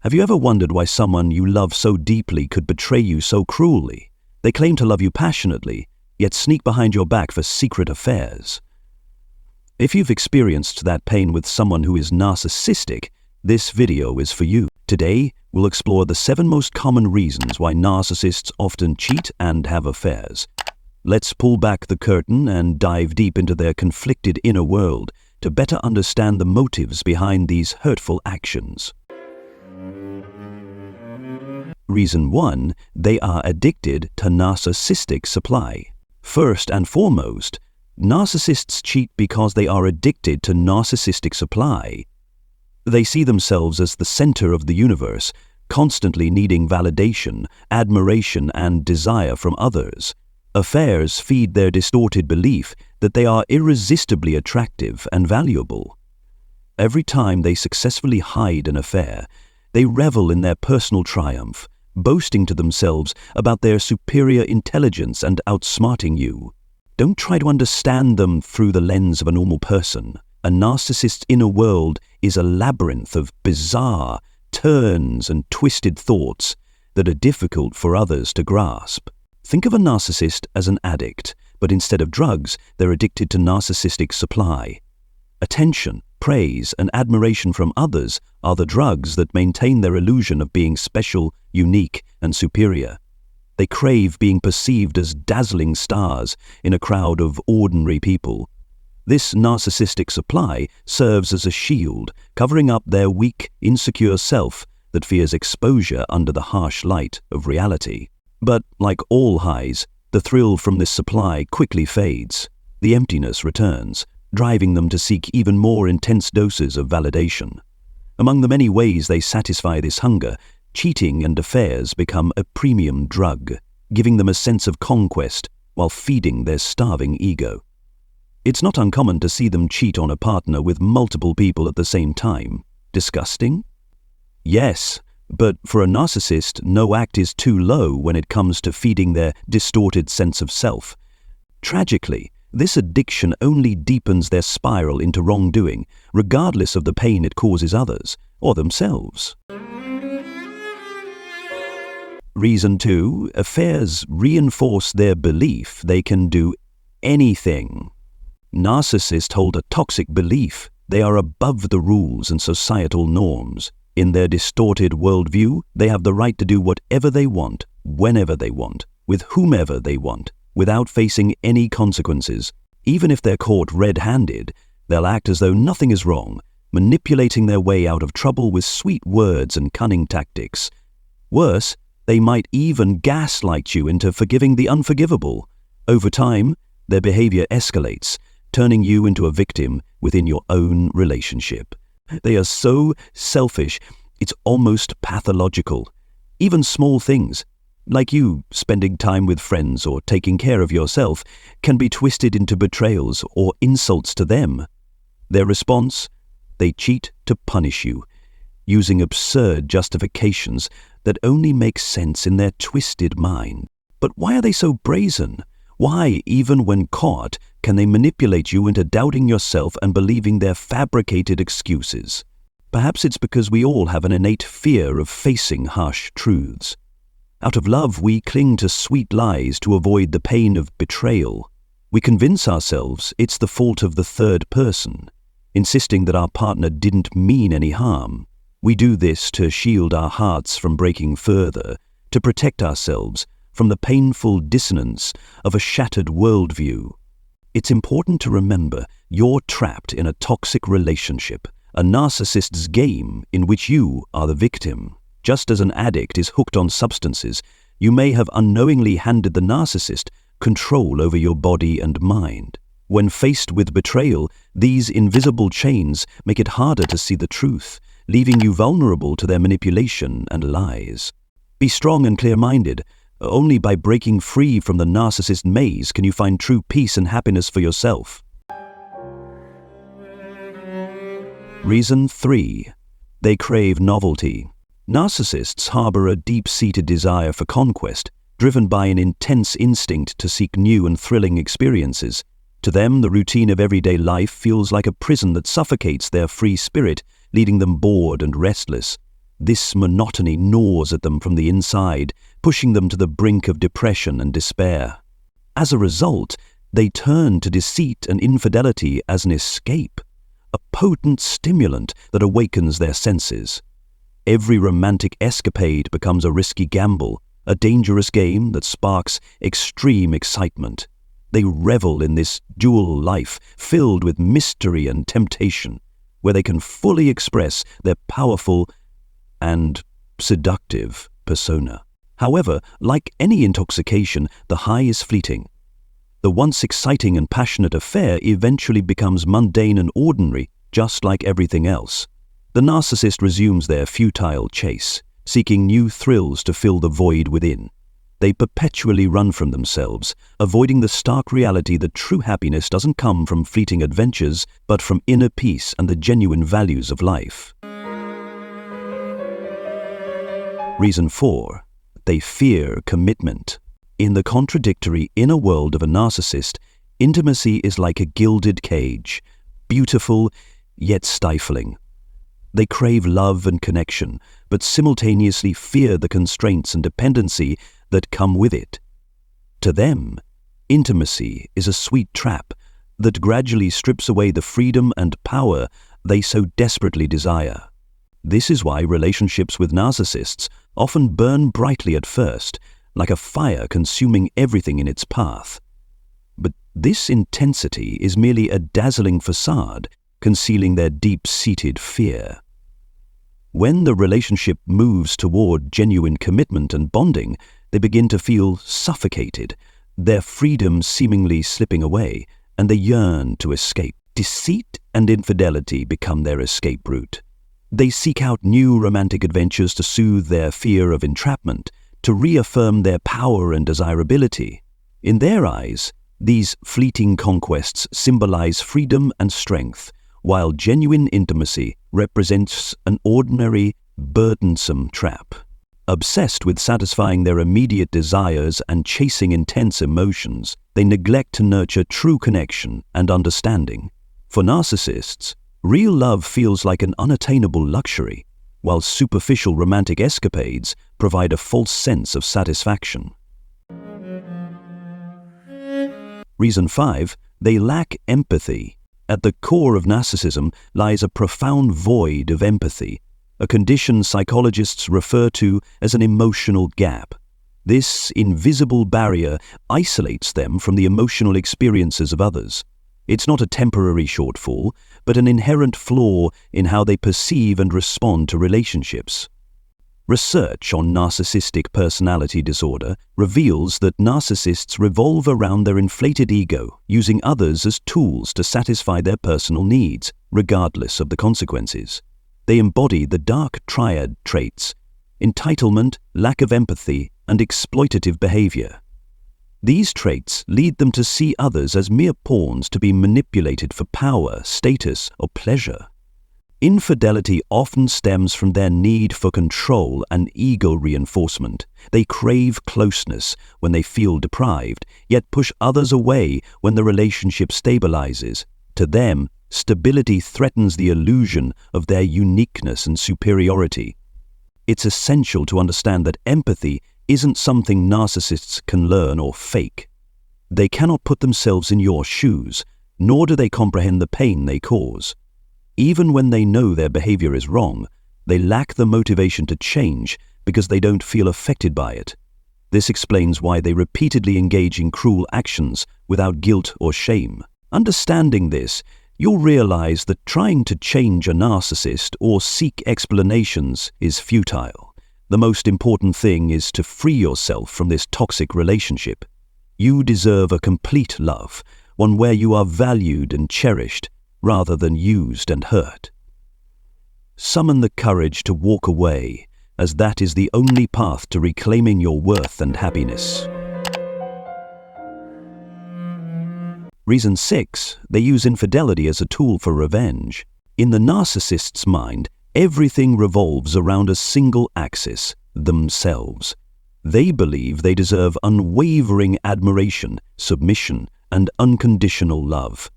Have you ever wondered why someone you love so deeply could betray you so cruelly? They claim to love you passionately, yet sneak behind your back for secret affairs. If you've experienced that pain with someone who is narcissistic, this video is for you. Today, we'll explore the 7 most common reasons why narcissists often cheat and have affairs. Let's pull back the curtain and dive deep into their conflicted inner world to better understand the motives behind these hurtful actions. Reason 1. They are addicted to narcissistic supply. First and foremost, narcissists cheat because they are addicted to narcissistic supply. They see themselves as the center of the universe, constantly needing validation, admiration, and desire from others. Affairs feed their distorted belief that they are irresistibly attractive and valuable. Every time they successfully hide an affair, they revel in their personal triumph, boasting to themselves about their superior intelligence and outsmarting you. Don't try to understand them through the lens of a normal person. A narcissist's inner world is a labyrinth of bizarre turns and twisted thoughts that are difficult for others to grasp. Think of a narcissist as an addict, but instead of drugs, they're addicted to narcissistic supply. Attention, praise, and admiration from others are the drugs that maintain their illusion of being special, unique, and superior. They crave being perceived as dazzling stars in a crowd of ordinary people. This narcissistic supply serves as a shield, covering up their weak, insecure self that fears exposure under the harsh light of reality. But, like all highs, the thrill from this supply quickly fades. The emptiness returns, driving them to seek even more intense doses of validation. Among the many ways they satisfy this hunger, cheating and affairs become a premium drug, giving them a sense of conquest while feeding their starving ego. It's not uncommon to see them cheat on a partner with multiple people at the same time. Disgusting? Yes, but for a narcissist, no act is too low when it comes to feeding their distorted sense of self. Tragically, this addiction only deepens their spiral into wrongdoing, regardless of the pain it causes others or themselves. Reason 2. Affairs reinforce their belief they can do anything. Narcissists hold a toxic belief they are above the rules and societal norms. In their distorted worldview, they have the right to do whatever they want, whenever they want, with whomever they want, without facing any consequences. Even if they're caught red-handed, they'll act as though nothing is wrong, manipulating their way out of trouble with sweet words and cunning tactics. Worse, they might even gaslight you into forgiving the unforgivable. Over time, their behavior escalates, turning you into a victim within your own relationship. They are so selfish, it's almost pathological. Even small things, like you spending time with friends or taking care of yourself, can be twisted into betrayals or insults to them. Their response? They cheat to punish you, using absurd justifications that only make sense in their twisted mind. But why are they so brazen? Why, even when caught, can they manipulate you into doubting yourself and believing their fabricated excuses? Perhaps it's because we all have an innate fear of facing harsh truths. Out of love, we cling to sweet lies to avoid the pain of betrayal. We convince ourselves it's the fault of the third person, insisting that our partner didn't mean any harm. We do this to shield our hearts from breaking further, to protect ourselves from the painful dissonance of a shattered worldview. It's important to remember you're trapped in a toxic relationship, a narcissist's game in which you are the victim. Just as an addict is hooked on substances, you may have unknowingly handed the narcissist control over your body and mind. When faced with betrayal, these invisible chains make it harder to see the truth, leaving you vulnerable to their manipulation and lies. Be strong and clear-minded. Only by breaking free from the narcissist maze can you find true peace and happiness for yourself. Reason 3. They crave novelty. Narcissists harbor a deep-seated desire for conquest, driven by an intense instinct to seek new and thrilling experiences. To them, the routine of everyday life feels like a prison that suffocates their free spirit, leaving them bored and restless. This monotony gnaws at them from the inside, pushing them to the brink of depression and despair. As a result, they turn to deceit and infidelity as an escape, a potent stimulant that awakens their senses. Every romantic escapade becomes a risky gamble, a dangerous game that sparks extreme excitement. They revel in this dual life filled with mystery and temptation, where they can fully express their powerful and seductive persona. However, like any intoxication, the high is fleeting. The once exciting and passionate affair eventually becomes mundane and ordinary, just like everything else. The narcissist resumes their futile chase, seeking new thrills to fill the void within. They perpetually run from themselves, avoiding the stark reality that true happiness doesn't come from fleeting adventures, but from inner peace and the genuine values of life. Reason 4. They fear commitment. In the contradictory inner world of a narcissist, intimacy is like a gilded cage, beautiful yet stifling. They crave love and connection, but simultaneously fear the constraints and dependency that come with it. To them, intimacy is a sweet trap that gradually strips away the freedom and power they so desperately desire. This is why relationships with narcissists often burn brightly at first, like a fire consuming everything in its path. But this intensity is merely a dazzling facade, concealing their deep-seated fear. When the relationship moves toward genuine commitment and bonding, they begin to feel suffocated, their freedom seemingly slipping away, and they yearn to escape. Deceit and infidelity become their escape route. They seek out new romantic adventures to soothe their fear of entrapment, to reaffirm their power and desirability. In their eyes, these fleeting conquests symbolize freedom and strength, while genuine intimacy represents an ordinary, burdensome trap. Obsessed with satisfying their immediate desires and chasing intense emotions, they neglect to nurture true connection and understanding. For narcissists, real love feels like an unattainable luxury, while superficial romantic escapades provide a false sense of satisfaction. Reason 5. They lack empathy. At the core of narcissism lies a profound void of empathy, a condition psychologists refer to as an emotional gap. This invisible barrier isolates them from the emotional experiences of others. It's not a temporary shortfall, but an inherent flaw in how they perceive and respond to relationships. Research on narcissistic personality disorder reveals that narcissists revolve around their inflated ego, using others as tools to satisfy their personal needs, regardless of the consequences. They embody the dark triad traits: entitlement, lack of empathy, and exploitative behavior. These traits lead them to see others as mere pawns to be manipulated for power, status, or pleasure. Infidelity often stems from their need for control and ego reinforcement. They crave closeness when they feel deprived, yet push others away when the relationship stabilizes. To them, stability threatens the illusion of their uniqueness and superiority. It's essential to understand that empathy isn't something narcissists can learn or fake. They cannot put themselves in your shoes, nor do they comprehend the pain they cause. Even when they know their behavior is wrong, they lack the motivation to change because they don't feel affected by it. This explains why they repeatedly engage in cruel actions without guilt or shame. Understanding this, you'll realize that trying to change a narcissist or seek explanations is futile. The most important thing is to free yourself from this toxic relationship. You deserve a complete love, one where you are valued and cherished, rather than used and hurt. Summon the courage to walk away, as that is the only path to reclaiming your worth and happiness. Reason 6. They use infidelity as a tool for revenge. In the narcissist's mind, everything revolves around a single axis: themselves. They believe they deserve unwavering admiration, submission, and unconditional love.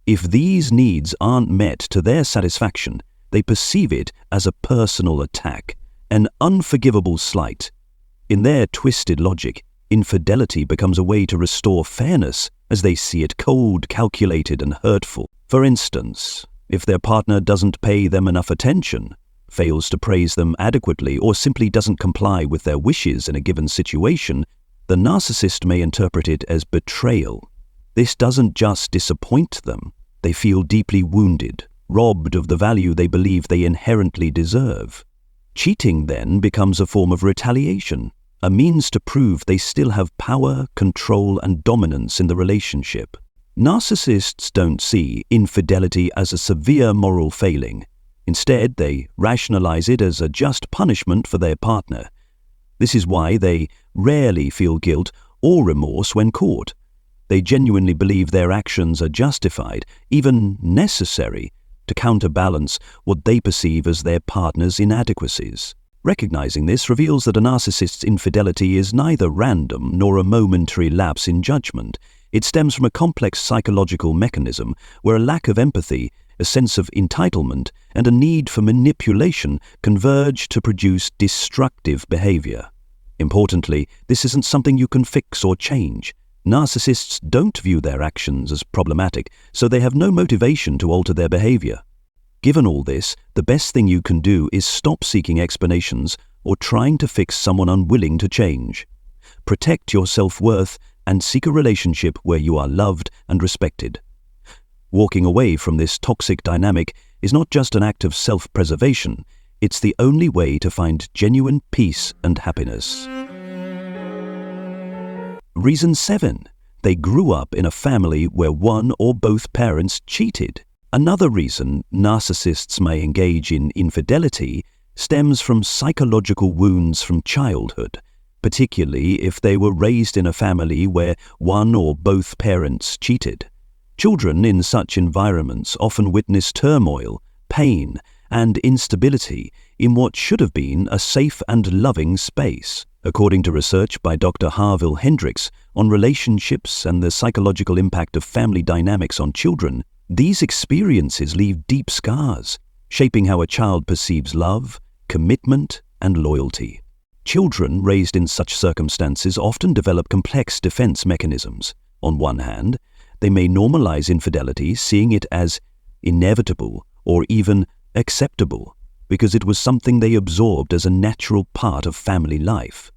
If these needs aren't met to their satisfaction, they perceive it as a personal attack, an unforgivable slight. In their twisted logic, infidelity becomes a way to restore fairness, as they see it cold, calculated, and hurtful. For instance, if their partner doesn't pay them enough attention, fails to praise them adequately, or simply doesn't comply with their wishes in a given situation, the narcissist may interpret it as betrayal. This doesn't just disappoint them. They feel deeply wounded, robbed of the value they believe they inherently deserve. Cheating then becomes a form of retaliation, a means to prove they still have power, control, and dominance in the relationship. Narcissists don't see infidelity as a severe moral failing. Instead, they rationalize it as a just punishment for their partner. This is why they rarely feel guilt or remorse when caught. They genuinely believe their actions are justified, even necessary, to counterbalance what they perceive as their partner's inadequacies. Recognizing this reveals that a narcissist's infidelity is neither random nor a momentary lapse in judgment. It stems from a complex psychological mechanism where a lack of empathy, a sense of entitlement, and a need for manipulation converge to produce destructive behavior. Importantly, this isn't something you can fix or change. Narcissists don't view their actions as problematic, so they have no motivation to alter their behavior. Given all this, the best thing you can do is stop seeking explanations or trying to fix someone unwilling to change. Protect your self-worth and seek a relationship where you are loved and respected. Walking away from this toxic dynamic is not just an act of self-preservation, it's the only way to find genuine peace and happiness. Reason 7. They grew up in a family where one or both parents cheated. Another reason narcissists may engage in infidelity stems from psychological wounds from childhood, particularly if they were raised in a family where one or both parents cheated. Children in such environments often witness turmoil, pain, and instability in what should have been a safe and loving space. According to research by Dr. Harville Hendricks on relationships and the psychological impact of family dynamics on children, these experiences leave deep scars, shaping how a child perceives love, commitment, and loyalty. Children raised in such circumstances often develop complex defense mechanisms. On one hand, they may normalize infidelity, seeing it as inevitable or even acceptable, because it was something they absorbed as a natural part of family life.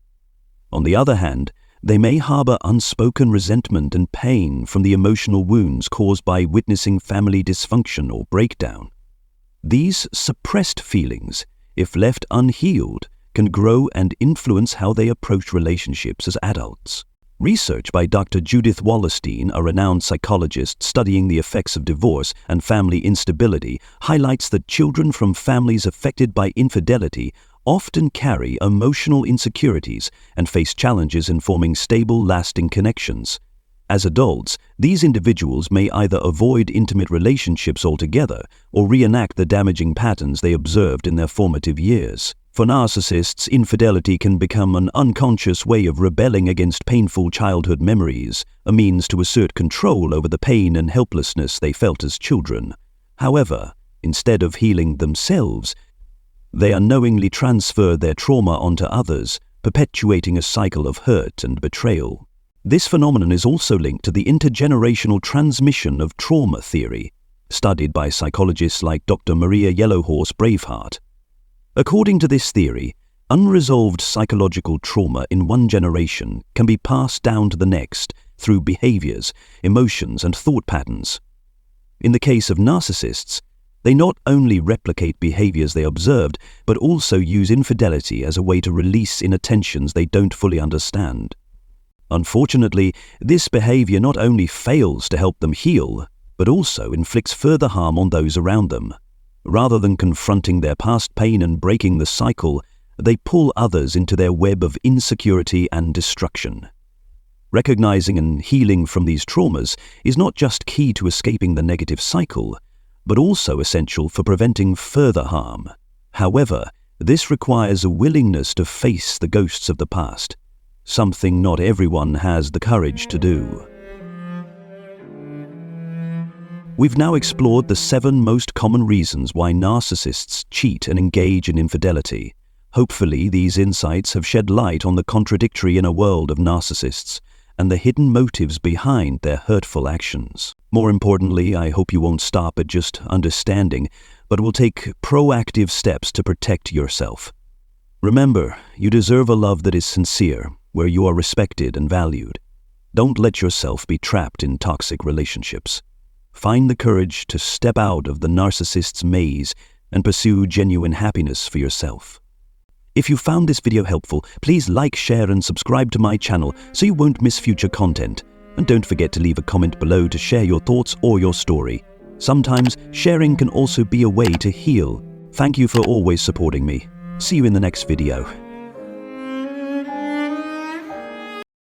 On the other hand, they may harbor unspoken resentment and pain from the emotional wounds caused by witnessing family dysfunction or breakdown. These suppressed feelings, if left unhealed, can grow and influence how they approach relationships as adults. Research by Dr. Judith Wallerstein, a renowned psychologist studying the effects of divorce and family instability, highlights that children from families affected by infidelity often carry emotional insecurities and face challenges in forming stable, lasting connections. As adults, these individuals may either avoid intimate relationships altogether or reenact the damaging patterns they observed in their formative years. For narcissists, infidelity can become an unconscious way of rebelling against painful childhood memories, a means to assert control over the pain and helplessness they felt as children. However, instead of healing themselves, they unknowingly transfer their trauma onto others, perpetuating a cycle of hurt and betrayal. This phenomenon is also linked to the intergenerational transmission of trauma theory, studied by psychologists like Dr. Maria Yellowhorse Braveheart. According to this theory, unresolved psychological trauma in one generation can be passed down to the next through behaviors, emotions, and thought patterns. In the case of narcissists, they not only replicate behaviors they observed, but also use infidelity as a way to release inner tensions they don't fully understand. Unfortunately, this behavior not only fails to help them heal, but also inflicts further harm on those around them. Rather than confronting their past pain and breaking the cycle, they pull others into their web of insecurity and destruction. Recognizing and healing from these traumas is not just key to escaping the negative cycle, but also essential for preventing further harm. However, this requires a willingness to face the ghosts of the past, something not everyone has the courage to do. We've now explored the 7 most common reasons why narcissists cheat and engage in infidelity. Hopefully, these insights have shed light on the contradictory inner world of narcissists and the hidden motives behind their hurtful actions. More importantly, I hope you won't stop at just understanding, but will take proactive steps to protect yourself. Remember, you deserve a love that is sincere, where you are respected and valued. Don't let yourself be trapped in toxic relationships. Find the courage to step out of the narcissist's maze and pursue genuine happiness for yourself. If you found this video helpful, please like, share, and subscribe to my channel so you won't miss future content. And don't forget to leave a comment below to share your thoughts or your story. Sometimes sharing can also be a way to heal. Thank you for always supporting me. See you in the next video.